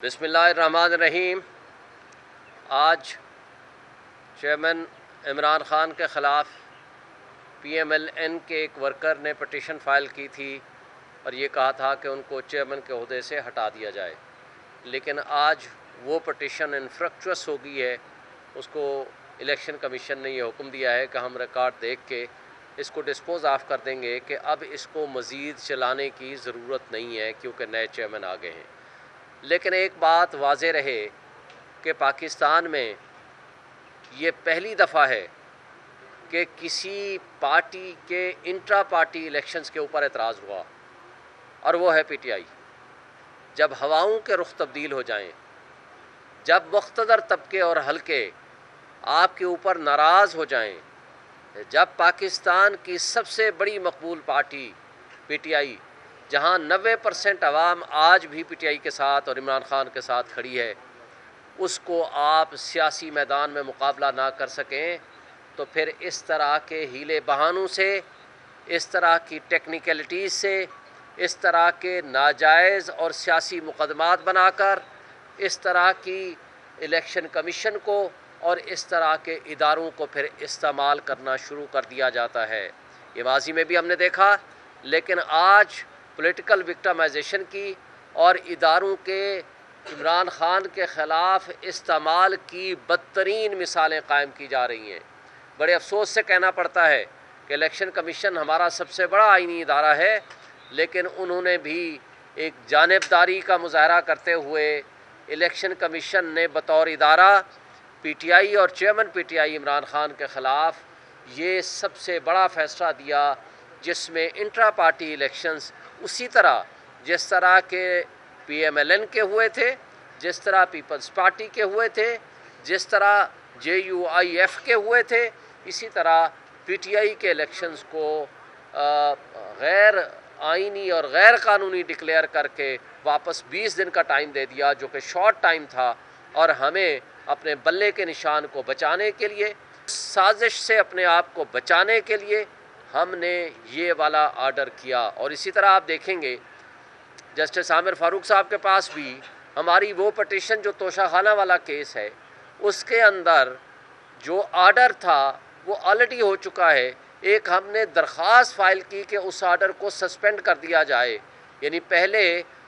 बिस्मिल्लाहिर्रहमानिर्रहीम। आज चेयरमैन इमरान ख़ान के ख़िलाफ़ PMLN के एक वर्कर ने पटिशन फ़ाइल की थी और ये कहा था कि उनको चेयरमैन के ओहदे से हटा दिया जाए, लेकिन आज वो पटिशन इनफ्रक्चुअस हो गई है। उसको इलेक्शन कमीशन ने ये हुक्म दिया है कि हम रिकॉर्ड देख के इसको डिस्पोज ऑफ कर देंगे कि अब इसको मज़ीद चलाने की ज़रूरत नहीं है क्योंकि नए चेयरमैन आ गए हैं। लेकिन एक बात वाज़े रहे कि पाकिस्तान में ये पहली दफ़ा है कि किसी पार्टी के इंट्रा पार्टी इलेक्शंस के ऊपर एतराज़ हुआ, और वो है PTI। जब हवाओं के रुख तब्दील हो जाएं, जब मुख्तदर तबके और हलके आपके ऊपर नाराज़ हो जाएं, जब पाकिस्तान की सबसे बड़ी मकबूल पार्टी PTI, जहां 90% अवाम आज भी PTI के साथ और इमरान ख़ान के साथ खड़ी है, उसको आप सियासी मैदान में मुकाबला ना कर सकें तो फिर इस तरह के हीले बहानों से, इस तरह की टेक्निकलिटीज़ से, इस तरह के नाजायज़ और सियासी मुकदमात बनाकर इस तरह की इलेक्शन कमीशन को और इस तरह के इदारों को फिर इस्तेमाल करना शुरू कर दिया जाता है। ये माजी में भी हमने देखा, लेकिन आज पॉलिटिकल विक्टिमाइजेशन की और इदारों के इमरान ख़ान के ख़िलाफ़ इस्तेमाल की बदतरीन मिसालें कायम की जा रही हैं। बड़े अफसोस से कहना पड़ता है कि इलेक्शन कमीशन हमारा सबसे बड़ा आईनी इदारा है, लेकिन उन्होंने भी एक जानिबदारी का मुजाहरा करते हुए इलेक्शन कमीशन ने बतौर इदारा PTI और चेयरमैन PTI इमरान ख़ान के ख़िलाफ़ ये सबसे बड़ा फ़ैसला दिया, जिसमें इंट्रा पार्टी इलेक्शंस उसी तरह जिस तरह के PMLN के हुए थे, जिस तरह पीपल्स पार्टी के हुए थे, जिस तरह JUIF के हुए थे, इसी तरह PTI के इलेक्शंस को गैर आइनी और गैर कानूनी डिक्लेयर करके वापस 20 दिन का टाइम दे दिया, जो कि शॉर्ट टाइम था। और हमें अपने बल्ले के निशान को बचाने के लिए, साजिश से अपने आप को बचाने के लिए हमने ये वाला आर्डर किया। और इसी तरह आप देखेंगे जस्टिस आमिर फ़ारूक साहब के पास भी हमारी वो पटिशन जो तोशाखाना वाला केस है, उसके अंदर जो आर्डर था वो ऑलरेडी हो चुका है। एक हमने दरख्वास्त फ़ाइल की कि उस आर्डर को सस्पेंड कर दिया जाए, यानी पहले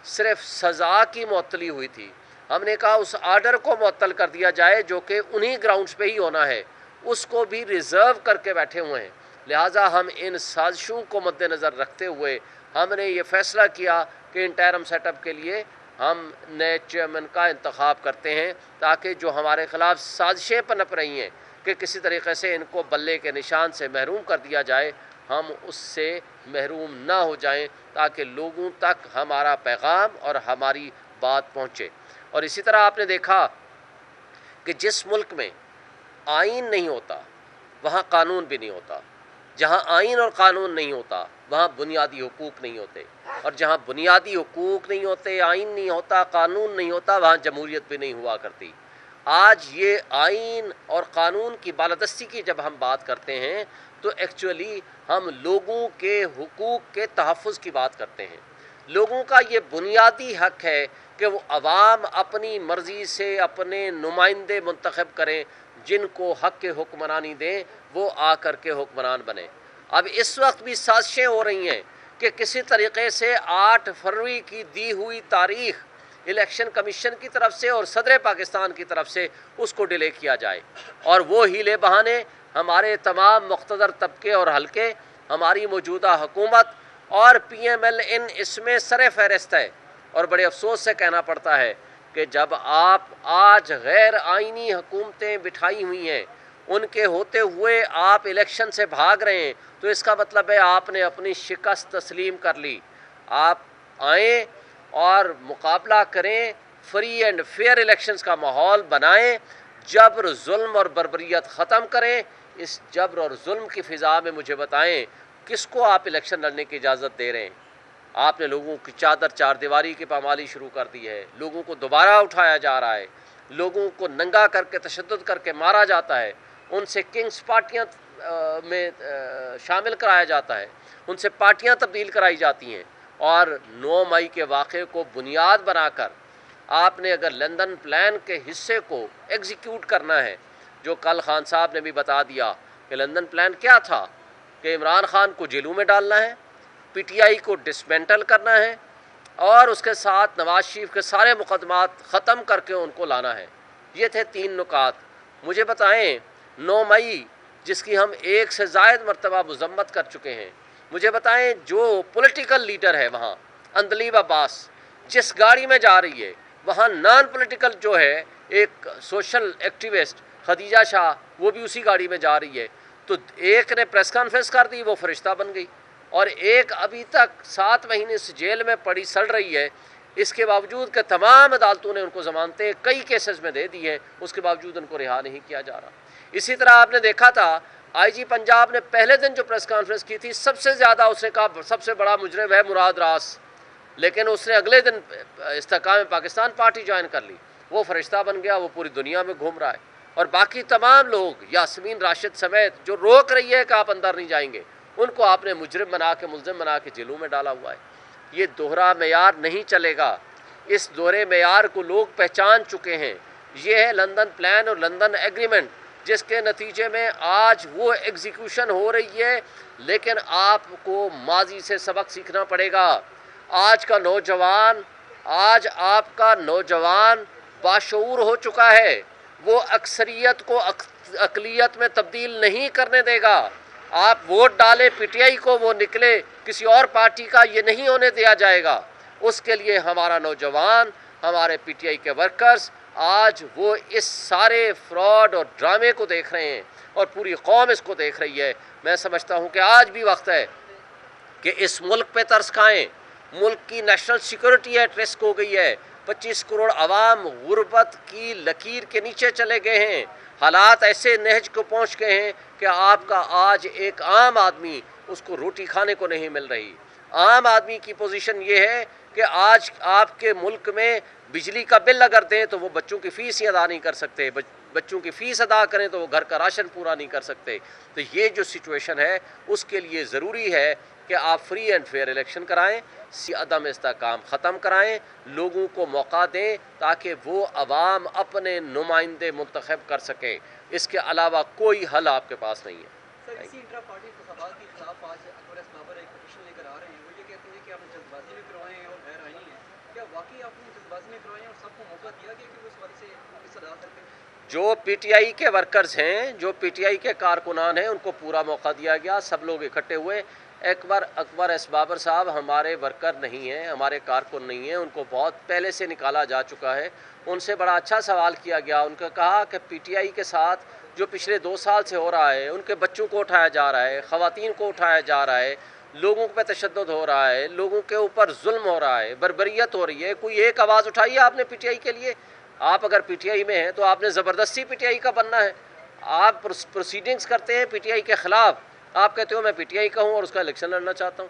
सिर्फ सज़ा की मुअत्तली हुई थी, हमने कहा उस आर्डर को मुअत्तल कर दिया जाए जो कि उन्हीं ग्राउंड्स पे ही होना है, उसको भी रिज़र्व करके बैठे हुए हैं। लिहाजा हम इन साजिशों को मद्देनज़र रखते हुए हमने ये फ़ैसला किया कि इंटरिम सेटअप के लिए हम नए चेयरमैन का इंतखाब करते हैं, ताकि जो हमारे ख़िलाफ़ साजिशें पनप रही हैं कि किसी तरीक़े से इनको बल्ले के निशान से महरूम कर दिया जाए, हम उससे महरूम ना हो जाएं, ताकि लोगों तक हमारा पैगाम और हमारी बात पहुँचे। और इसी तरह आपने देखा कि जिस मुल्क में आइन नहीं होता वहाँ कानून भी नहीं होता, जहाँ आइन और कानून नहीं होता वहाँ बुनियादी हुकूक नहीं होते, और जहाँ बुनियादी हुकूक नहीं होते, आइन नहीं होता, कानून नहीं होता, वहाँ जमहूरियत भी नहीं हुआ करती। आज ये आइन और कानून की बालादस्ती की जब हम बात करते हैं तो एक्चुअली हम लोगों के हुकूक के तहफ़्फ़ुज़ की बात करते हैं। लोगों का ये बुनियादी हक़ है कि वो अवाम अपनी मर्ज़ी से अपने नुमाइंदे मुंतखब करें, जिनको हक़ के हुक्मरानी दें वो आ कर के हुक्मरान बने। अब इस वक्त भी साजिशें हो रही हैं कि किसी तरीक़े से 8 फरवरी की दी हुई तारीख़ इलेक्शन कमीशन की तरफ से और सदर पाकिस्तान की तरफ से उसको डिले किया जाए, और वो हीले बहाने हमारे तमाम मुख्तदर तबके और हलके, हमारी मौजूदा हुकूमत और PMLN इसमें सरे फहरिस्त है। और बड़े अफसोस से कहना पड़ता है कि जब आप आज गैर आइनी हुकूमतें बिठाई हुई हैं, उनके होते हुए आप इलेक्शन से भाग रहे हैं, तो इसका मतलब है आपने अपनी शिकस्त तस्लीम कर ली। आप आएँ और मुकाबला करें, फ्री एंड फेयर इलेक्शंस का माहौल बनाएं, जबर जुल्म और बर्बरियत ख़त्म करें। इस जबर और जुल्म की फ़िज़ा में मुझे बताएं किसको आप इलेक्शन लड़ने की इजाज़त दे रहे हैं। आपने लोगों की चादर चार दीवारी की पामाली शुरू कर दी है, लोगों को दोबारा उठाया जा रहा है, लोगों को नंगा करके तशद्दुद करके मारा जाता है, उनसे किंग्स पार्टियाँ में शामिल कराया जाता है, उनसे पार्टियाँ तब्दील कराई जाती हैं, और 9 मई के वाक़े को बुनियाद बनाकर آپ نے اگر لندن پلان کے حصے کو ایگزیکیوٹ کرنا ہے، جو کل خان صاحب نے بھی بتا دیا کہ لندن پلان کیا تھا، کہ عمران خان کو جیلوں میں ڈالنا ہے، پی ٹی آئی کو ڈسمینٹل کرنا ہے اور اس کے ساتھ نواز شریف کے سارے مقدمات ختم کر کے ان کو لانا ہے۔ یہ تھے 3 نکات۔ مجھے بتائیں 9 مئی جس کی ہم 1 سے زائد مرتبہ مذمت کر چکے ہیں، مجھے بتائیں جو پولیٹیکل لیڈر ہے وہاں اندلیب عباس جس گاڑی میں جا رہی ہے، وہاں نان پولیٹیکل جو ہے ایک سوشل ایکٹیوسٹ خدیجہ شاہ وہ بھی اسی گاڑی میں جا رہی ہے، تو ایک نے پریس کانفرنس کر دی وہ فرشتہ بن گئی، اور ایک ابھی تک 7 مہینے سے جیل میں پڑی سڑ رہی ہے، اس کے باوجود کہ تمام عدالتوں نے ان کو ضمانتیں کئی کیسز میں دے دی ہیں، اس کے باوجود ان کو رہا نہیں کیا جا رہا۔ اسی طرح آپ نے دیکھا تھا آئی جی پنجاب نے پہلے دن جو پریس کانفرنس کی تھی، سب سے زیادہ اس نے کہا سب سے بڑا مجرم ہے مراد راس، لیکن اس نے اگلے دن استحکام پاکستان پارٹی جوائن کر لی، وہ فرشتہ بن گیا، وہ پوری دنیا میں گھوم رہا ہے، اور باقی تمام لوگ یاسمین راشد سمیت جو روک رہی ہے کہ آپ اندر نہیں جائیں گے، ان کو آپ نے مجرم بنا کے ملزم بنا کے جیلوں میں ڈالا ہوا ہے۔ یہ دوہرا معیار نہیں چلے گا، اس دوہرے معیار کو لوگ پہچان چکے ہیں۔ یہ ہے لندن پلان اور لندن ایگریمنٹ، جس کے نتیجے میں آج وہ ایگزیکیوشن ہو رہی ہے، لیکن آپ کو ماضی سے سبق سیکھنا پڑے گا۔ آج آپ کا نوجوان باشعور ہو چکا ہے، وہ اکثریت کو اقلیت میں تبدیل نہیں کرنے دے گا۔ آپ ووٹ ڈالیں پی ٹی آئی کو، وہ نکلے کسی اور پارٹی کا، یہ نہیں ہونے دیا جائے گا۔ اس کے لیے ہمارا نوجوان، ہمارے پی ٹی آئی کے ورکرز آج وہ اس سارے فراڈ اور ڈرامے کو دیکھ رہے ہیں، اور پوری قوم اس کو دیکھ رہی ہے۔ میں سمجھتا ہوں کہ آج بھی وقت ہے کہ اس ملک پہ ترس کھائیں۔ ملک کی نیشنل سیکورٹی ایٹ رسک ہو گئی ہے، 25 کروڑ عوام غربت کی لکیر کے نیچے چلے گئے ہیں، حالات ایسے نہج کو پہنچ گئے ہیں کہ آپ کا آج ایک عام آدمی اس کو روٹی کھانے کو نہیں مل رہی۔ عام آدمی کی پوزیشن یہ ہے کہ آج آپ کے ملک میں بجلی کا بل اگر دیں تو وہ بچوں کی فیس ہی ادا نہیں کر سکتے، بچوں کی فیس ادا کریں تو وہ گھر کا راشن پورا نہیں کر سکتے۔ تو یہ جو سچویشن ہے اس کے لیے ضروری ہے کہ آپ فری اینڈ فیئر الیکشن کرائیں، عدم استحکام ختم کرائیں، لوگوں کو موقع دیں تاکہ وہ عوام اپنے نمائندے منتخب کر سکیں۔ اس کے علاوہ کوئی حل آپ کے پاس نہیں ہے۔ سر، اسی انٹرا پارٹی انتخابات کے خلاف آج اکبر اسبابر ایک پٹیشن لے کر آ رہے ہیں، وہ یہ کہتے ہیں کہ آپ نے جلد بازی میں کروائے ہیں اور غیر آئینی ہیں۔ کیا واقعی آپ نے جلد بازی میں کروائے ہیں اور سب کو موقع دیا گیا کہ وہ اس والے سے اس ادا کرتے ہیں؟ جو پی ٹی آئی کے ورکرز ہیں، جو پی ٹی آئی کے کارکنان ہیں، ان کو پورا موقع دیا گیا، سب لوگ اکٹھے ہوئے۔ اکبر اسبابر صاحب ہمارے ورکر نہیں ہیں، ہمارے کارکن نہیں ہیں، ان کو بہت پہلے سے نکالا جا چکا ہے۔ ان سے بڑا اچھا سوال کیا گیا، ان کو کہا کہ پی ٹی آئی کے ساتھ جو پچھلے 2 سال سے ہو رہا ہے، ان کے بچوں کو اٹھایا جا رہا ہے، خواتین کو اٹھایا جا رہا ہے، لوگوں پہ تشدد ہو رہا ہے، لوگوں کے اوپر ظلم ہو رہا ہے، بربریت ہو رہی ہے، کوئی ایک آواز اٹھائی ہے آپ نے پی ٹی آئی کے لیے؟ آپ اگر پی ٹی آئی میں ہیں تو آپ نے زبردستی پی ٹی آئی کا بننا ہے۔ آپ پروسیڈنگز کرتے ہیں پی ٹی آئی کے خلاف، آپ کہتے ہو میں پی ٹی آئی کا ہوں اور اس کا الیکشن لڑنا چاہتا ہوں۔